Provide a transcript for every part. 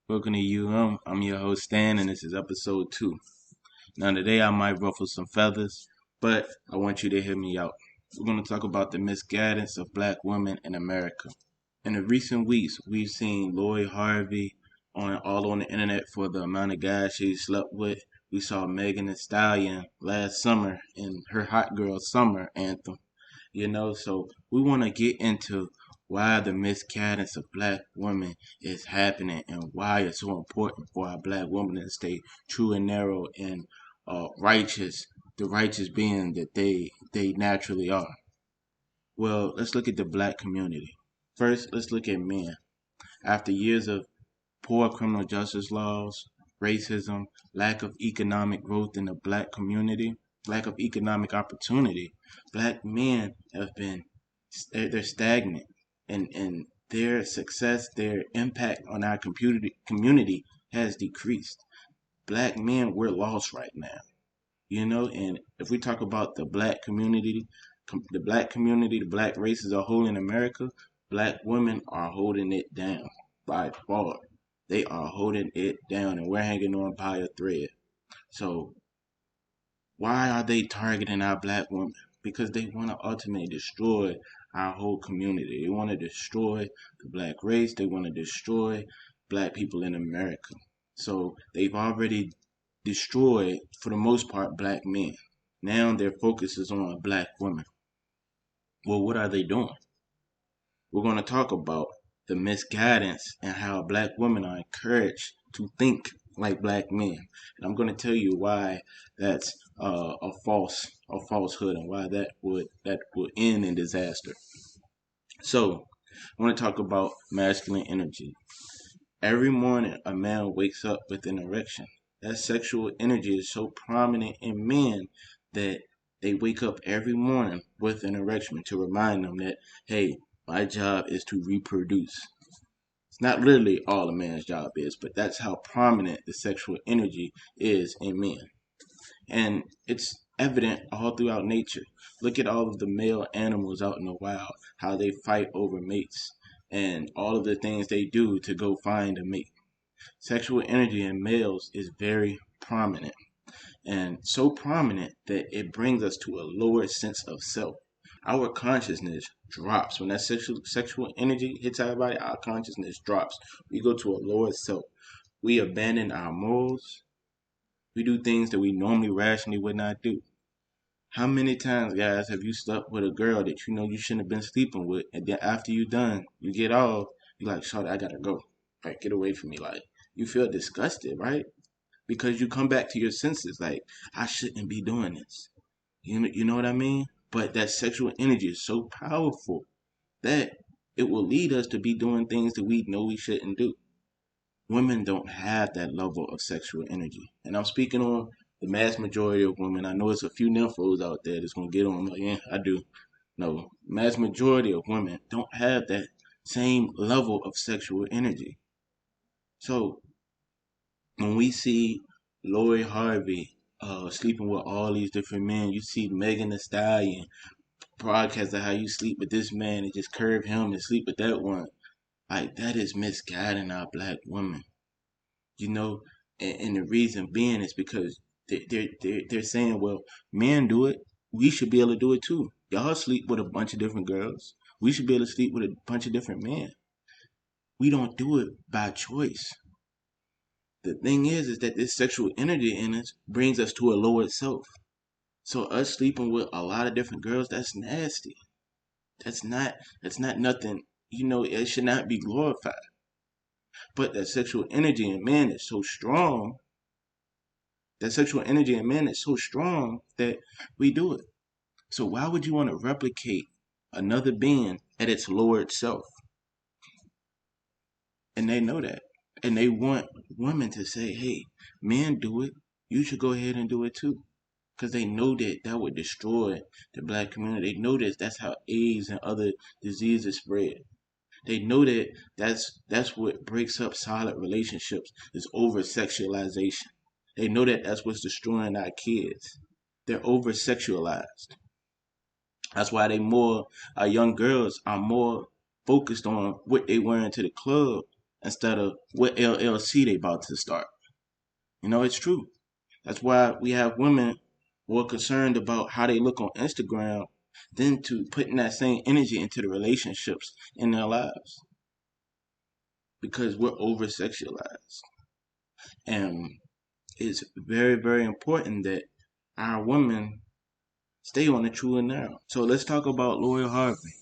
Welcome to you. I'm your host Stan, and this is episode 2. Now today I might ruffle some feathers, but I want you to hear me out. We're going to talk about the misguidance of black women in America. In the recent weeks, we've seen Harvey all on the internet for the amount of guys she slept with. We saw Megan Thee Stallion last summer in her Hot Girl Summer anthem. So we want to get into why the misguidance of black women is happening and why it's so important for our black women to stay true and narrow and righteous, the righteous being that they naturally are. Well, let's look at the black community. First, let's look at men. After years of poor criminal justice laws, racism, lack of economic growth in the black community, lack of economic opportunity, black men have been they're stagnant and their success, their impact on our community has decreased. Black men, we're lost right now. And if we talk about the black race as a whole in America, black women are holding it down by far. They are holding it down, and we're hanging on by a thread. So why are they targeting our black women? Because they want to ultimately destroy our whole community. They want to destroy the black race. They want to destroy black people in America. So they've already destroyed, for the most part, black men. Now their focus is on black women. Well, what are they doing? We're going to talk about the misguidance and how black women are encouraged to think like black men. And I'm going to tell you why that's a falsehood, and why that would end in disaster. So, I want to talk about masculine energy. Every morning, a man wakes up with an erection. That sexual energy is so prominent in men that they wake up every morning with an erection to remind them that, hey, my job is to reproduce. It's not literally all a man's job is, but that's how prominent the sexual energy is in men. And it's evident all throughout nature. Look at all of the male animals out in the wild, how they fight over mates, and all of the things they do to go find a mate. Sexual energy in males is very prominent, and so prominent that it brings us to a lower sense of self. Our consciousness drops when that sexual energy hits our body. Our consciousness drops. We go to a lower self. We abandon our morals. We do things that we normally rationally would not do. How many times, guys, have you slept with a girl that you know you shouldn't have been sleeping with, and then after you done, you get off, you're like, "Shawty, I gotta go. Like, get away from me." Like, you feel disgusted, right? Because you come back to your senses, like, I shouldn't be doing this. You know what I mean? But that sexual energy is so powerful that it will lead us to be doing things that we know we shouldn't do. Women don't have that level of sexual energy. And I'm speaking on the mass majority of women. I know there's a few nymphos out there that's going to get on like, yeah, I do. No, mass majority of women don't have that same level of sexual energy. So when we see Harvey sleeping with all these different men, you see Megan Thee Stallion broadcasting how you sleep with this man and just curve him and sleep with that one. Like, that is misguiding our black women. You know, and the reason being is because they're saying, well, men do it, we should be able to do it too. Y'all sleep with a bunch of different girls. We should be able to sleep with a bunch of different men. We don't do it by choice. The thing is that this sexual energy in us brings us to a lower self. So us sleeping with a lot of different girls, that's nasty. That's not nothing. It should not be glorified. But that sexual energy in men is so strong. That sexual energy in men is so strong that we do it. So why would you want to replicate another being at its lowered self? And they know that. And they want women to say, hey, men do it. You should go ahead and do it too. Because they know that would destroy the black community. They know that's how AIDS and other diseases spread. They know that's what breaks up solid relationships is over-sexualization. They know that's what's destroying our kids. They're over-sexualized. That's why our young girls are more focused on what they wear into the club instead of what LLC they about to start. It's true. That's why we have women more concerned about how they look on Instagram than to putting that same energy into the relationships in their lives, because we're over sexualized. And it's very, very important that our women stay on the true and narrow. So let's talk about Lori Harvey.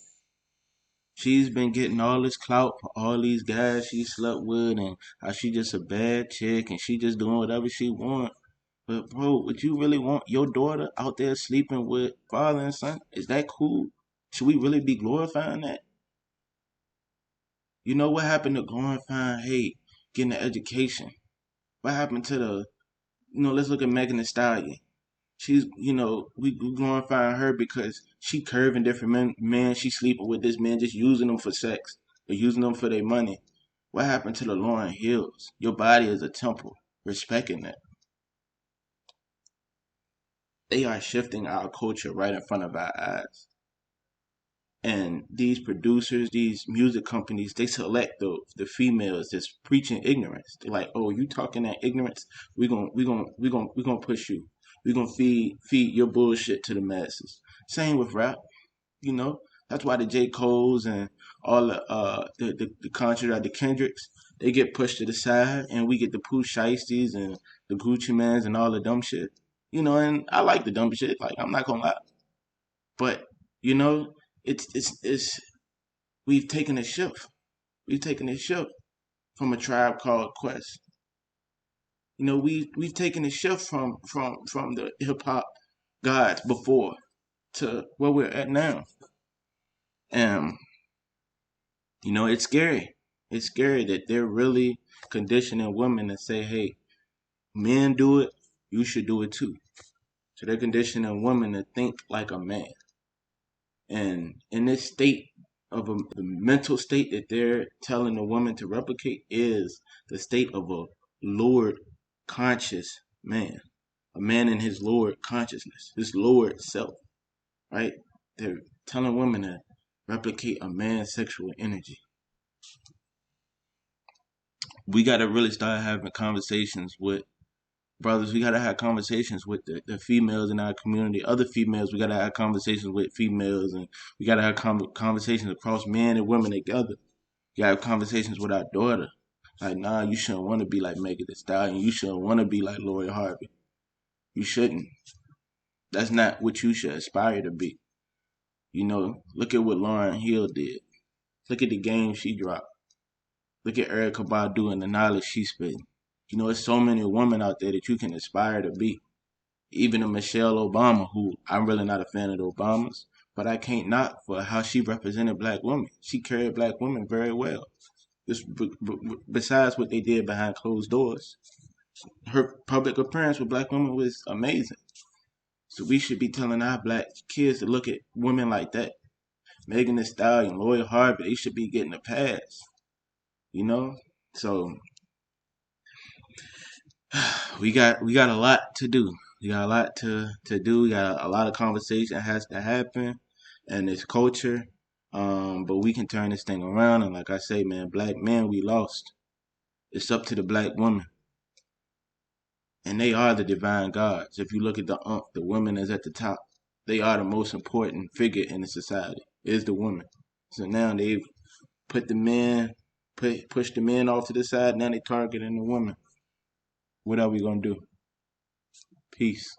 She's been getting all this clout for all these guys she slept with, and how she just a bad chick and she just doing whatever she want. But bro, would you really want your daughter out there sleeping with father and son? Is that cool? Should we really be glorifying that? You know what happened to glorifying, hey, getting an education? What happened to let's look at Megan Thee Stallion. She's, we glorifying her because she curving different men. She sleeping with this man, just using them for sex or using them for their money. What happened to the Lauryn Hills? Your body is a temple. Respecting that. They are shifting our culture right in front of our eyes. And these producers, these music companies, they select the females that's preaching ignorance. They're like, oh, you talking that ignorance? We gonna push you. We gonna feed your bullshit to the masses. Same with rap. You know, that's why the J. Cole's and all the country, the Kendricks, they get pushed to the side, and we get the Pooh Shiesties and the Gucci Mans and all the dumb shit. And I like the dumb shit. Like, I'm not gonna lie, but you know, it's we've taken a shift. We've taken a shift from a Tribe Called Quest. We've taken a shift from the hip hop gods before to where we're at now. And it's scary. It's scary that they're really conditioning women to say, hey, men do it, you should do it too. So they're conditioning women to think like a man. And in this state of the mental state that they're telling a woman to replicate is the state of a lowered conscious man. A man in his lowered consciousness, his lowered self, right? They're telling women to replicate a man's sexual energy. We got to really start having conversations with brothers. We got to have conversations with the females in our community. Other females, we got to have conversations with females. And we got to have conversations across men and women together. We got to have conversations with our daughter. Like, nah, you shouldn't want to be like Megan Thee Stallion. You shouldn't want to be like Lori Harvey. You shouldn't. That's not what you should aspire to be. Look at what Lauryn Hill did. Look at the game she dropped. Look at Erykah Badu and the knowledge she's spitting. There's so many women out there that you can aspire to be. Even a Michelle Obama, who I'm really not a fan of the Obamas, but I can't knock for how she represented black women. She carried black women very well. Besides what they did behind closed doors, her public appearance with black women was amazing. So we should be telling our black kids to look at women like that. Megan Thee Stallion, Lori Harvey, they should be getting a pass. So we got a lot to do. We got a lot to do. We got a lot of conversation has to happen and this culture. But we can turn this thing around, and like I say, man, black men, we lost. It's up to the black women. And they are the divine gods. If you look at the women is at the top. They are the most important figure in the society. Is the woman. So now they've put the men, push the men off to the side. Now they targeting the women. What are we gonna do? Peace.